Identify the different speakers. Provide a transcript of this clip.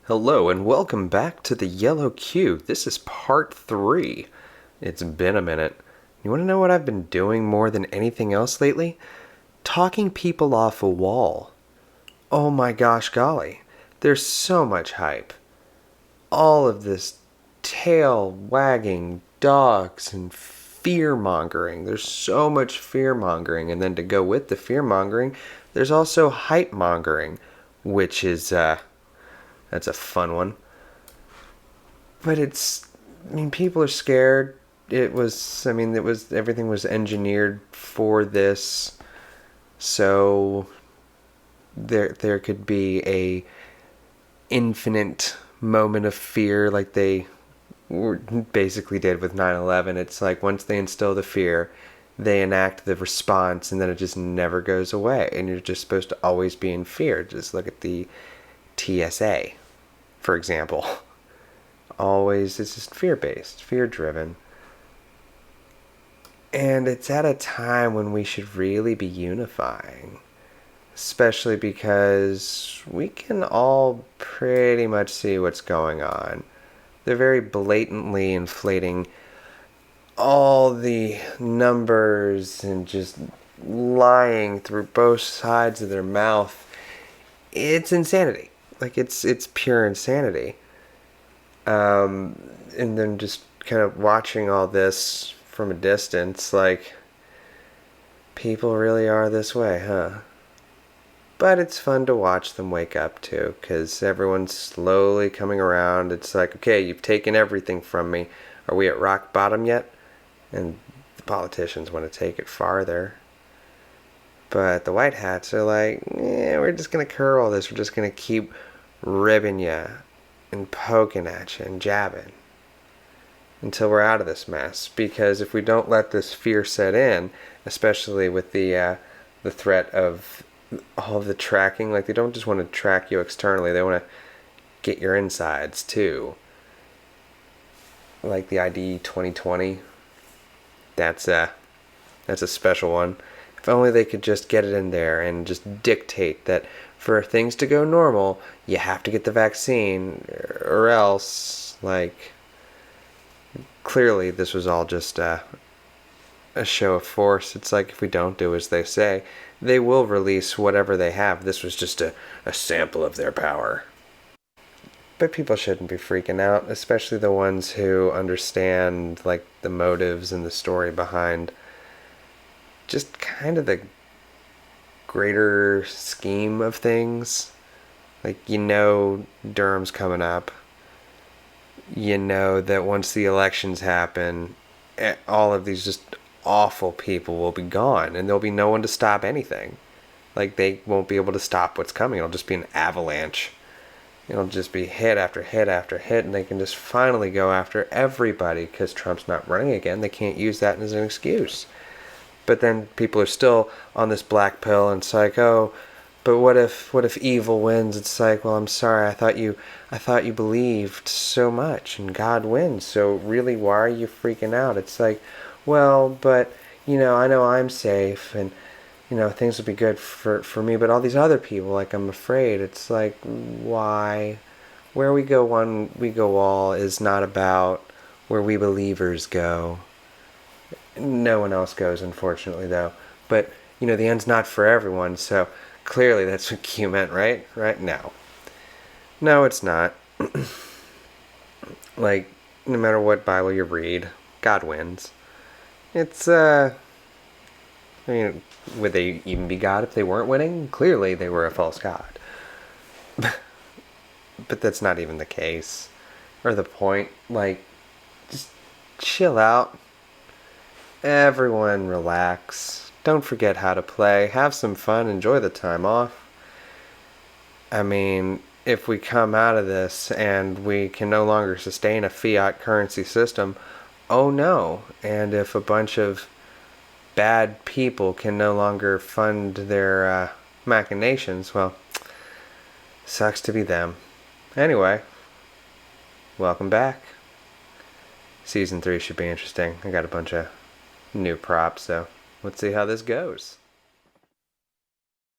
Speaker 1: Hello and welcome back to the Yellow Q. This is part 3. It's been a minute. You want to know what I've been doing more than anything else lately? Talking people off a wall. Oh my gosh golly, there's so much hype. All of this tail wagging dogs and fear mongering. There's so much fear mongering, and then to go with the fear mongering, there's also hype mongering, which is that's a fun one. But people are scared. Everything was engineered for this. So there could be a infinite moment of fear like they basically did with 9/11. It's like once they instill the fear, they enact the response and then it just never goes away. And you're just supposed to always be in fear. Just look at the TSA, for example. Always, it's just fear-based, fear-driven. And it's at a time when we should really be unifying. Especially because we can all pretty much see what's going on. They're very blatantly inflating all the numbers and just lying through both sides of their mouth. It's insanity. Like, it's pure insanity. And then just kind of watching all this from a distance, like, people really are this way, huh? But it's fun to watch them wake up too, because everyone's slowly coming around. It's like, okay, you've taken everything from me. Are we at rock bottom yet? And the politicians want to take it farther. But the white hats are like, we're just going to curl this. We're just going to keep ribbing you and poking at you and jabbing until we're out of this mess. Because if we don't let this fear set in, especially with the threat of all of the tracking, like they don't just want to track you externally, they want to get your insides too. Like the ID 2020, that's a special one. If only they could just get it in there and just dictate that for things to go normal, you have to get the vaccine, or else, like, clearly this was all just a show of force. It's like if we don't do as they say, they will release whatever they have. This was just a sample of their power. But people shouldn't be freaking out, especially the ones who understand, like, the motives and the story behind just kind of the greater scheme of things. Like, Durham's coming up. You know that once the elections happen, all of these just awful people will be gone, and there'll be no one to stop anything. Like, they won't be able to stop what's coming. It'll just be an avalanche. It'll just be hit after hit after hit, and they can just finally go after everybody because Trump's not running again. They can't use that as an excuse. But then people are still on this black pill, and it's like, oh, but what if evil wins? It's like, well, I'm sorry, I thought you believed so much, and God wins. So really, why are you freaking out? It's like, well, but I know I'm safe, and things will be good for me. But all these other people, like, I'm afraid. It's like, why? Where we go one, we go all is not about where we believers go. No one else goes, unfortunately, though. But, the end's not for everyone, so clearly that's what Q meant, right? Right? No. No, it's not. Like, no matter what Bible you read, God wins. It's, would they even be God if they weren't winning? Clearly they were a false God. But that's not even the case. Or the point. Like, just chill out. Everyone relax. Don't forget how to play. Have some fun. Enjoy the time off. I mean, if we come out of this and we can no longer sustain a fiat currency system, oh no. And if a bunch of bad people can no longer fund their machinations, well, sucks to be them. Anyway, welcome back. Season 3 should be interesting. I got a bunch of new props, so let's see how this goes.